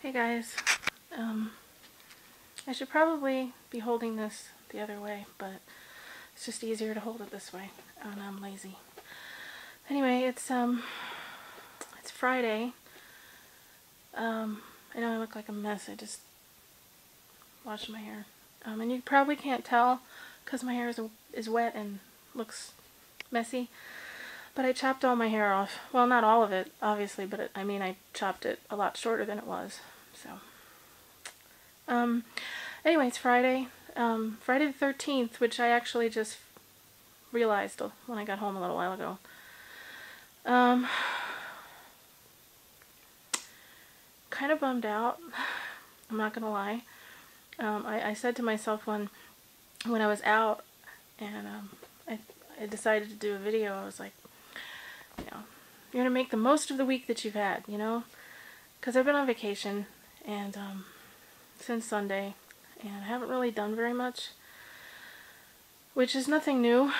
Hey guys, I should probably be holding this the other way, but it's just easier to hold it this way, and I'm lazy. Anyway, it's Friday. I know I look like a mess. I just washed my hair, and you probably can't tell because my hair is wet and looks messy. But I chopped all my hair off. Well, not all of it, obviously, but I chopped it a lot shorter than it was. So, anyway, it's Friday. Friday the 13th, which I actually just realized when I got home a little while ago. Kind of bummed out. I'm not gonna lie. I said to myself when I was out and I decided to do a video, I was like, you're gonna make the most of the week that you've had, because I've been on vacation and since Sunday, and I haven't really done very much, which is nothing new.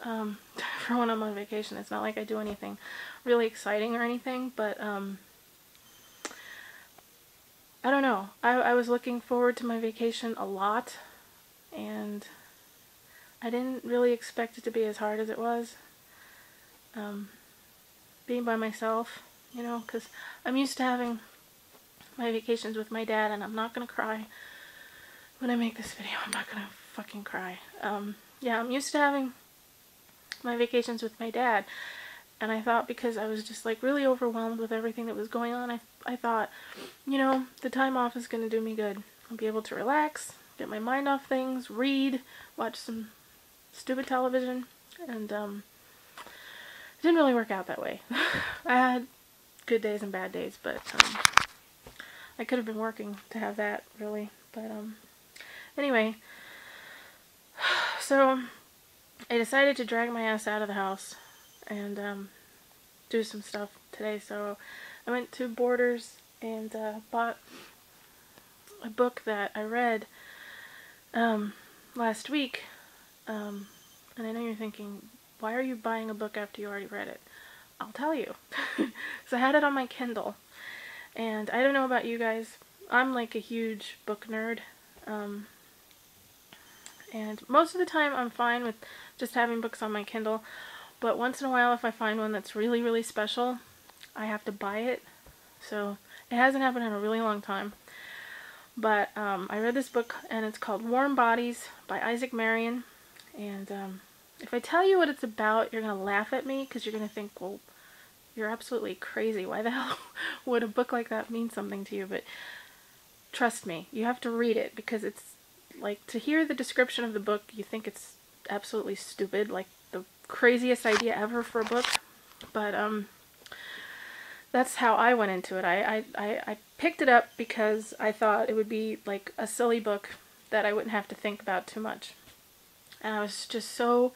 For when I'm on vacation, it's not like I do anything really exciting or anything, but I don't know. I was looking forward to my vacation a lot, and I didn't really expect it to be as hard as it was. Being by myself, because I'm used to having my vacations with my dad, and I'm not gonna cry when I make this video. I'm not gonna fucking cry. Yeah, I'm used to having my vacations with my dad, and I thought because I was just like really overwhelmed with everything that was going on, I thought, the time off is gonna do me good. I'll be able to relax, get my mind off things, read, watch some stupid television, and it didn't really work out that way. I had good days and bad days, but I could have been working to have that, really. But anyway, so I decided to drag my ass out of the house and do some stuff today. So I went to Borders and bought a book that I read last week. And I know you're thinking, why are you buying a book after you already read it? I'll tell you. So I had it on my Kindle, and I don't know about you guys, I'm like a huge book nerd, and most of the time I'm fine with just having books on my Kindle, but once in a while if I find one that's really, really special, I have to buy it. So it hasn't happened in a really long time, but I read this book, and it's called Warm Bodies by Isaac Marion, and if I tell you what it's about, you're going to laugh at me, because you're going to think, well, you're absolutely crazy. Why the hell would a book like that mean something to you? But trust me, you have to read it, because it's like, to hear the description of the book, you think it's absolutely stupid, like the craziest idea ever for a book. But that's how I went into it. I picked it up because I thought it would be like a silly book that I wouldn't have to think about too much. And I was just so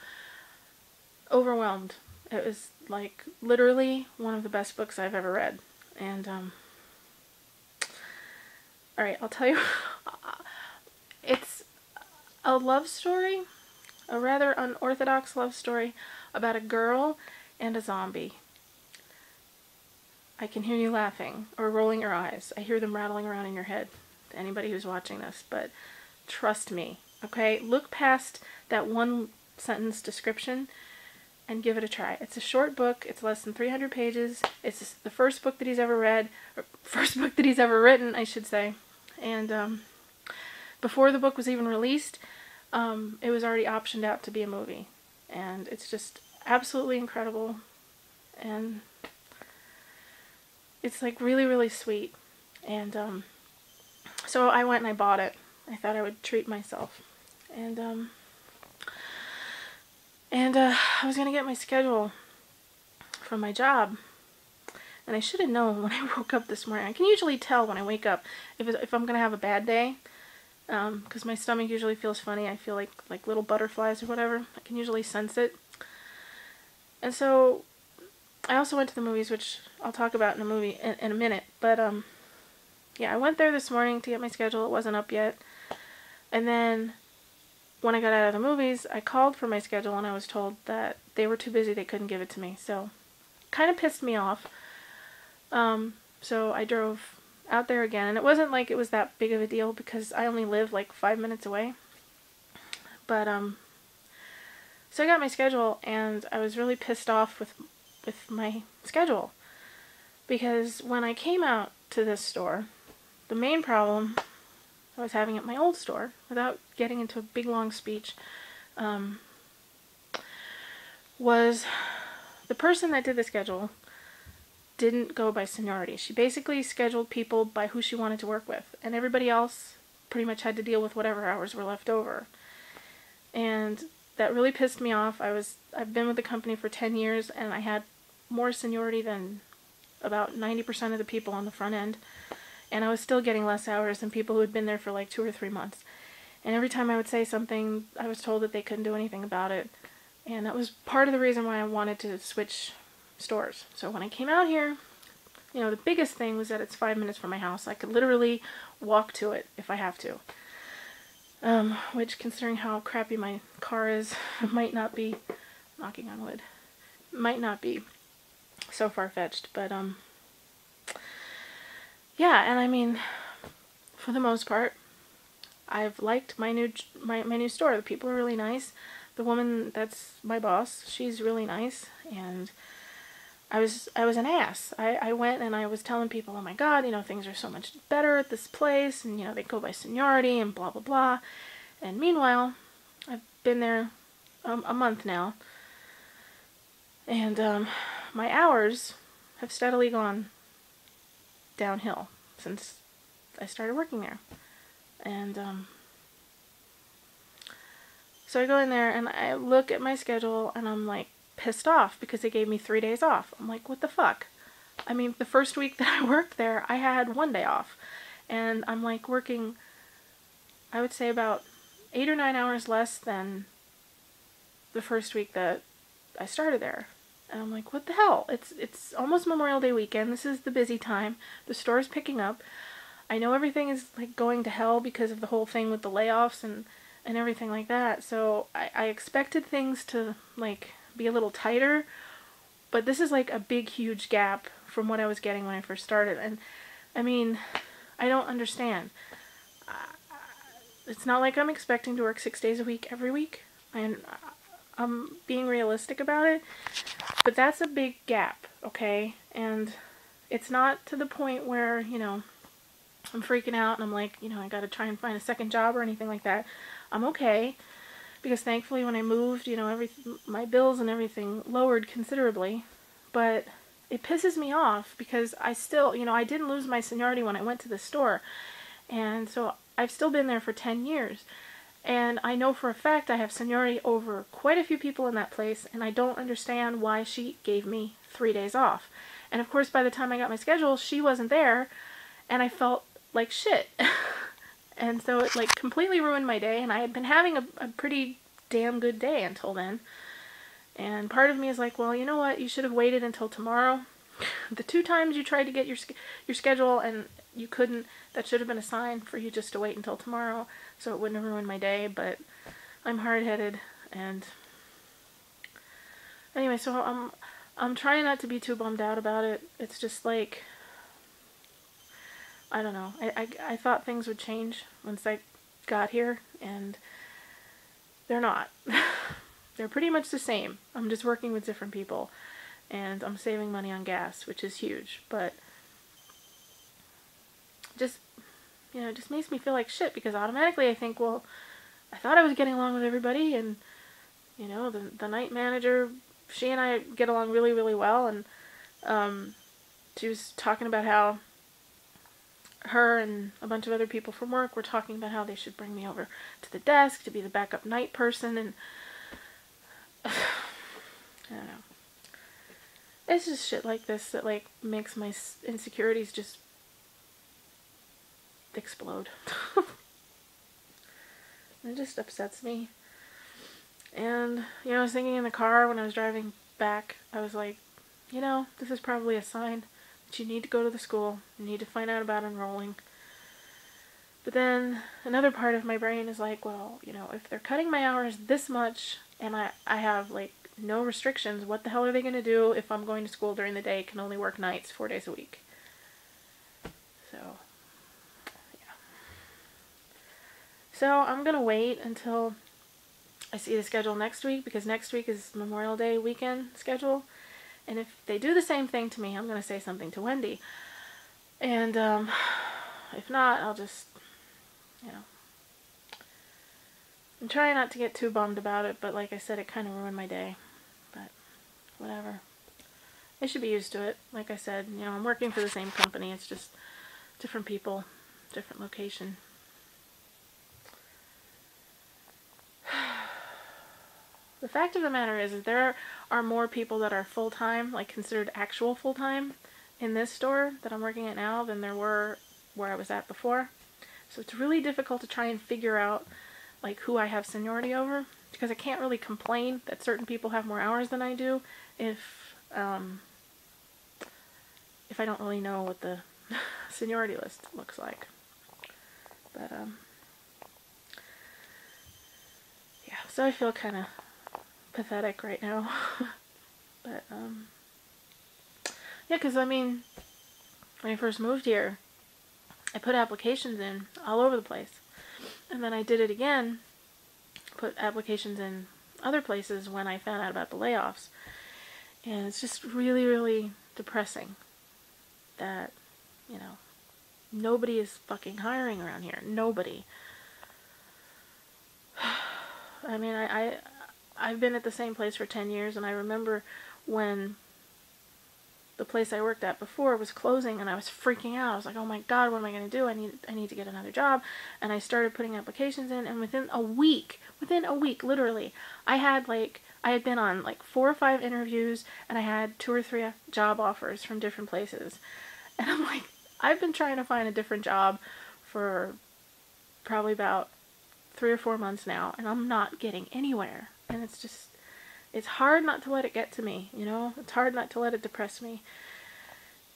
overwhelmed. It was like literally one of the best books I've ever read. And alright, I'll tell you. It's a love story, a rather unorthodox love story about a girl and a zombie. I can hear you laughing or rolling your eyes. I hear them rattling around in your head, to anybody who's watching this, but trust me, okay? Look past that one sentence description and give it a try. It's a short book. It's less than 300 pages. It's the first book that he's ever read, or first book that he's ever written, I should say. And before the book was even released, it was already optioned out to be a movie. And it's just absolutely incredible. And it's like really, really sweet. And so I went and I bought it. I thought I would treat myself. And I was gonna get my schedule from my job, and I should have known when I woke up this morning. I can usually tell when I wake up if I'm gonna have a bad day, because my stomach usually feels funny. I feel like little butterflies or whatever. I can usually sense it. And so I also went to the movies, which I'll talk about in a minute. But yeah, I went there this morning to get my schedule. It wasn't up yet, and then when I got out of the movies, I called for my schedule, and I was told that they were too busy, they couldn't give it to me. So, kind of pissed me off. So I drove out there again. And it wasn't like it was that big of a deal because I only live like 5 minutes away. But, so I got my schedule and I was really pissed off with my schedule. Because when I came out to this store, the main problem I was having at my old store, without getting into a big long speech, was the person that did the schedule didn't go by seniority. She basically scheduled people by who she wanted to work with, and everybody else pretty much had to deal with whatever hours were left over. And that really pissed me off. I've been with the company for 10 years, and I had more seniority than about 90% of the people on the front end, and I was still getting less hours than people who had been there for like 2 or 3 months. And every time I would say something, I was told that they couldn't do anything about it. And that was part of the reason why I wanted to switch stores. So when I came out here, you know, the biggest thing was that it's 5 minutes from my house. I could literally walk to it if I have to. Which, considering how crappy my car is, might not be, knocking on wood, might not be so far-fetched. But, yeah, and I mean, for the most part, I've liked my new store. The people are really nice. The woman that's my boss, she's really nice, and I was an ass. I went and I was telling people, oh my god, you know, things are so much better at this place, and, you know, they go by seniority and blah blah blah. And meanwhile, I've been there a month now, and my hours have steadily gone downhill since I started working there. And so I go in there and I look at my schedule and I'm like pissed off because they gave me 3 days off. I'm like, what the fuck? I mean, the first week that I worked there, I had 1 day off. And I'm like working, I would say about 8 or 9 hours less than the first week that I started there. And I'm like, what the hell? It's almost Memorial Day weekend. This is the busy time. The store's picking up. I know everything is like going to hell because of the whole thing with the layoffs and everything like that. So I expected things to like be a little tighter, but this is like a big huge gap from what I was getting when I first started. And I mean, I don't understand. It's not like I'm expecting to work 6 days a week every week, and I'm being realistic about it, but that's a big gap, okay? And it's not to the point where, you know, I'm freaking out and I'm like, you know, I gotta try and find a second job or anything like that. I'm okay, because thankfully when I moved, you know, my bills and everything lowered considerably, but it pisses me off because I still, you know, I didn't lose my seniority when I went to the store, and so I've still been there for 10 years, and I know for a fact I have seniority over quite a few people in that place, and I don't understand why she gave me 3 days off. And of course, by the time I got my schedule, she wasn't there, and I felt like shit. And so it like completely ruined my day, and I had been having a pretty damn good day until then. And part of me is like, well, you know what, you should have waited until tomorrow. The 2 times you tried to get your schedule and you couldn't, that should have been a sign for you just to wait until tomorrow, so it wouldn't have ruined my day. But I'm hard-headed, and anyway, so I'm trying not to be too bummed out about it. It's just like, I don't know. I thought things would change once I got here, and they're not. They're pretty much the same. I'm just working with different people, and I'm saving money on gas, which is huge, but just, you know, it just makes me feel like shit, because automatically I think, well, I thought I was getting along with everybody, and, you know, the night manager, she and I get along really, really well, and she was talking about how her and a bunch of other people from work were talking about how they should bring me over to the desk to be the backup night person, and I don't know. It's just shit like this that like makes my insecurities just explode. It just upsets me. And, you know, I was thinking in the car when I was driving back, I was like, you know, this is probably a sign that you need to go to the school. You need to find out about enrolling. But then another part of my brain is like, well, you know, if they're cutting my hours this much and I have like no restrictions, what the hell are they going to do if I'm going to school during the day, can only work nights 4 days a week? So, yeah. So, I'm gonna wait until I see the schedule next week, because next week is Memorial Day weekend schedule. And if they do the same thing to me, I'm gonna say something to Wendy. And, if not, I'll just, you know, I'm trying not to get too bummed about it, but like I said, it kind of ruined my day. But, whatever. I should be used to it. Like I said, you know, I'm working for the same company. It's just different people, different location. The fact of the matter is there are more people that are full-time, like considered actual full-time, in this store that I'm working at now than there were where I was at before. So it's really difficult to try and figure out like who I have seniority over, because I can't really complain that certain people have more hours than I do if I don't really know what the seniority list looks like. But yeah, so I feel kind of pathetic right now. But yeah, because I mean, when I first moved here, I put applications in all over the place. And then I did it again, put applications in other places when I found out about the layoffs. And it's just really, really depressing that, you know, nobody is fucking hiring around here. Nobody. I mean, I've been at the same place for 10 years, and I remember when the place I worked at before was closing, and I was freaking out. I was like, oh my god, what am I going to do? I need to get another job. And I started putting applications in, and within a week, literally, I had been on like 4 or 5 interviews, and I had 2 or 3 job offers from different places. And I'm like, I've been trying to find a different job for probably about 3 or 4 months now, and I'm not getting anywhere. And it's just, it's hard not to let it get to me, you know? It's hard not to let it depress me.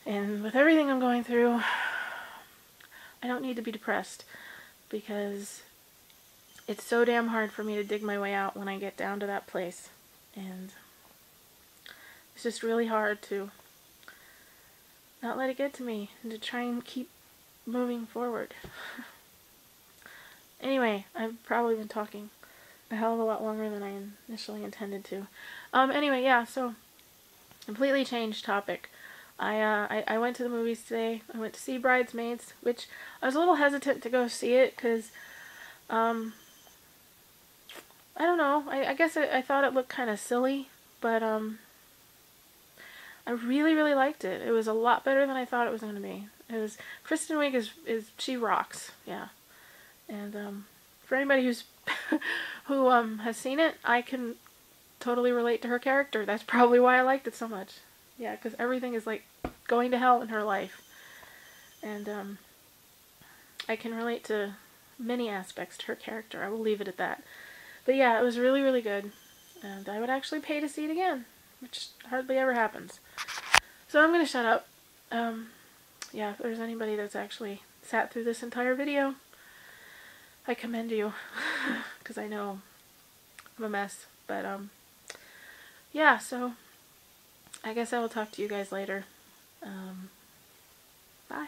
And with everything I'm going through, I don't need to be depressed, because it's so damn hard for me to dig my way out when I get down to that place. And it's just really hard to not let it get to me and to try and keep moving forward. Anyway, I've probably been talking a hell of a lot longer than I initially intended to. Anyway, yeah, so completely changed topic. I went to the movies today. I went to see Bridesmaids, which I was a little hesitant to go see it because, I don't know. I guess I thought it looked kind of silly, but I really, really liked it. It was a lot better than I thought it was going to be. It was, Kristen Wiig is she rocks, yeah. And for anybody who's who has seen it, I can totally relate to her character. That's probably why I liked it so much. Yeah, because everything is like going to hell in her life. And I can relate to many aspects to her character. I will leave it at that. But yeah, it was really, really good. And I would actually pay to see it again, which hardly ever happens. So I'm going to shut up. Yeah, if there's anybody that's actually sat through this entire video, I commend you, because I know I'm a mess. But yeah, so I guess I will talk to you guys later. Bye.